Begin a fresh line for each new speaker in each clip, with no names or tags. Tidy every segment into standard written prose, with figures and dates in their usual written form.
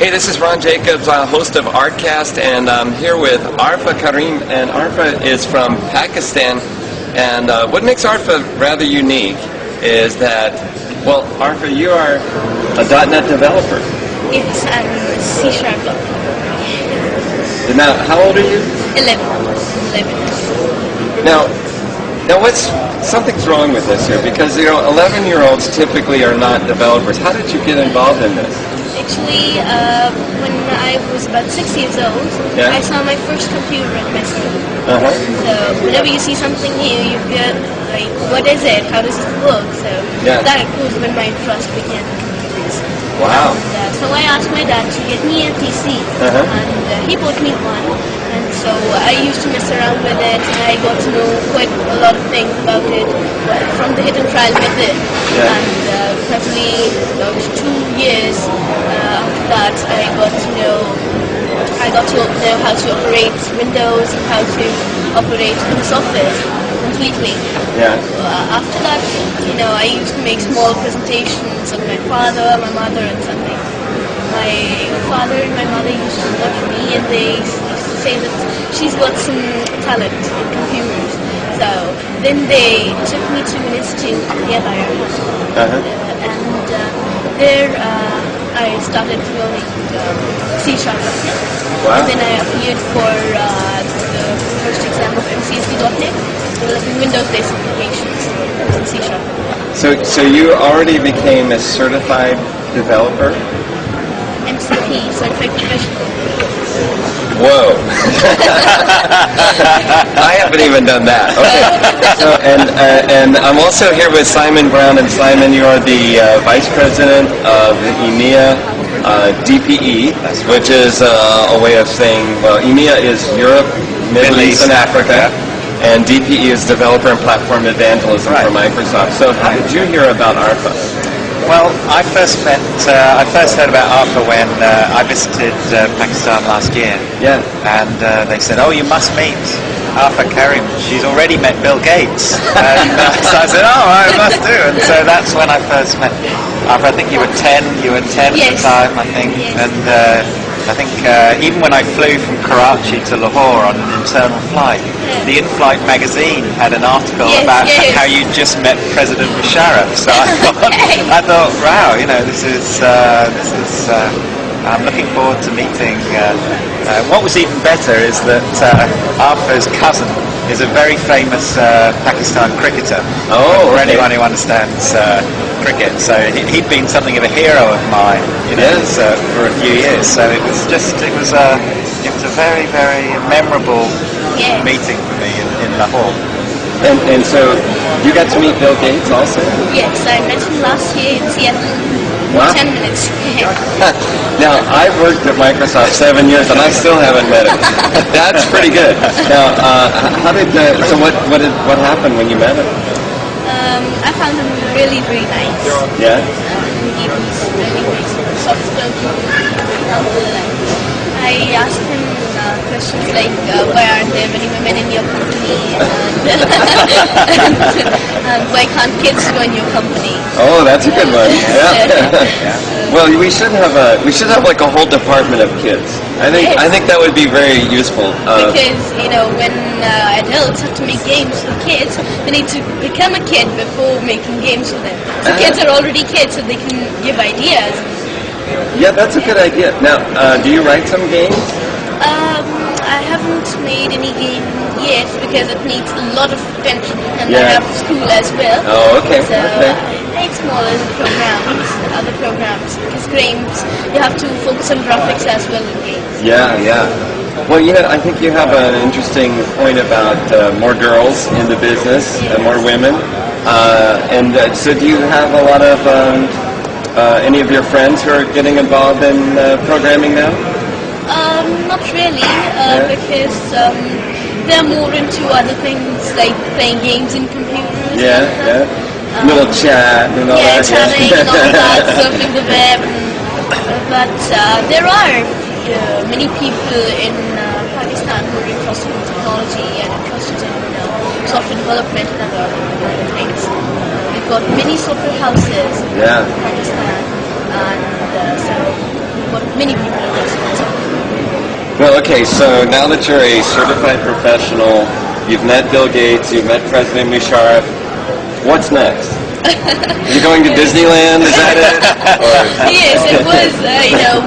Hey, this is Ron Jacobs, host of Artcast, and I'm here with Arfa Karim, and Arfa is from Pakistan. And what makes Arfa rather unique is that, well, Arfa, you are a .NET developer.
Yes, I'm C#.
Now, how old are you?
11.
Now something's wrong with this here, because 11-year-olds typically are not developers. How did you get involved in this?
Actually, when I was about 6 years old, I saw my first computer at my school. So whenever you see something new, you get like, what is it? How does it work? So that was when my interest began in computers.
Wow.
And, so I asked my dad to get me a PC, and he bought me one. And so I used to mess around with it, and I got to know quite a lot of things about it from the hidden trial method. And probably about 2 years after that, I got to know how to operate Windows and how to operate MS Office completely. After that, I used to make small presentations of my father, my mother, and something. My father and my mother used to watch me, and they used to say that she's got some talent in computers. So then they took me to an institute nearby our house, and there I started learning C#. And then I appeared for the first exam of MCSD.NET, developing Windows-based applications in C#.
So you already became a certified developer?
MCP, certified professional.
Whoa! I haven't even done that. Okay. So, and I'm also here with Simon Brown, and Simon, you are the Vice President of EMEA DPE, which is a way of saying, well, EMEA is Europe, Middle East, and Africa, and DPE is Developer and Platform Evangelism for Microsoft. So how did you hear about ARFA?
Well, I first heard about ARFA when I visited Pakistan last year. And they said, "Oh, you must meet Arfa Karim. She's already met Bill Gates." And so I said, "Oh, I must do." And so that's when I first met Arfa. I think you were 10. You were 10 at the time, I think. And I think even when I flew from Karachi to Lahore on an internal flight, the In-Flight magazine had an article about how you just met President Musharraf. So I thought, wow, this is. I'm looking forward to meeting. What was even better is that Arfa's cousin is a very famous Pakistan cricketer. For anyone who understands cricket, so he'd been something of a hero of mine, for a few years. So it was a very, very memorable meeting for me in Lahore.
And so you got to meet Bill Gates also?
Yes, I met him last year in Seattle.
Wow.
10 minutes.
Now, I've worked at Microsoft 7 years, and I still haven't met him. That's pretty good. Now, what happened when you met him?
I found him really, really nice. He was really nice, soft-spoken, humble. I asked him questions like, why aren't there many women in your company, and why can't kids join your company?
Oh, that's a good one. Well, we should have like a whole department of kids. I think that would be very useful.
Because when adults have to make games for kids, they need to become a kid before making games for them. So kids are already kids, so they can give ideas.
Yeah, that's a good idea. Now, do you write some games?
I haven't made any game yet because it needs a lot of attention, and I have school as well.
Oh, okay.
So I make smaller programs, other programs, because games, you have to focus on graphics as well in games.
Well, I think you have an interesting point about more girls in the business and more women. So do you have a lot of any of your friends who are getting involved in programming now?
Not really, because they're more into other things like playing games in computers.
Little chat and all that.
Chatting and all that, surfing the web. But there are many people in Pakistan who are interested in technology and interested in software development and other things. We've got many software houses in Pakistan, and so what many people are missing.
Well, okay, so now that you're a certified professional, you've met Bill Gates, you've met President Musharraf, what's next? Are you going to Disneyland? Is that it?
Yes, it was,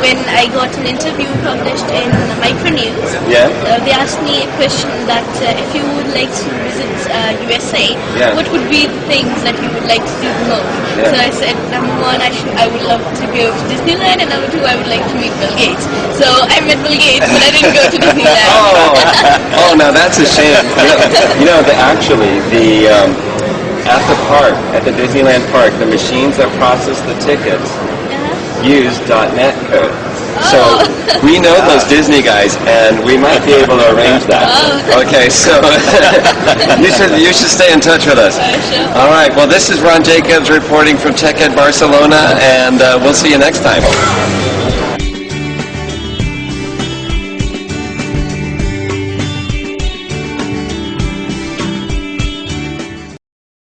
when I got an interview published in Micronews.
Yeah?
They asked me a question that if you would like to visit USA,
Yeah.
what would be the things that you would like to do the most?
Yeah.
So I said, number one, I would love to go to Disneyland, and number two, I would like to meet Bill Gates. So I met Bill Gates, but I didn't go to Disneyland.
Oh, now that's a shame. At the park, at the Disneyland park, the machines that process the tickets use .NET code. So we know those Disney guys, and we might be able to arrange that. Okay, so you should stay in touch with us.
Sure.
All right, well, this is Ron Jacobs reporting from TechEd Barcelona, and we'll see you next time.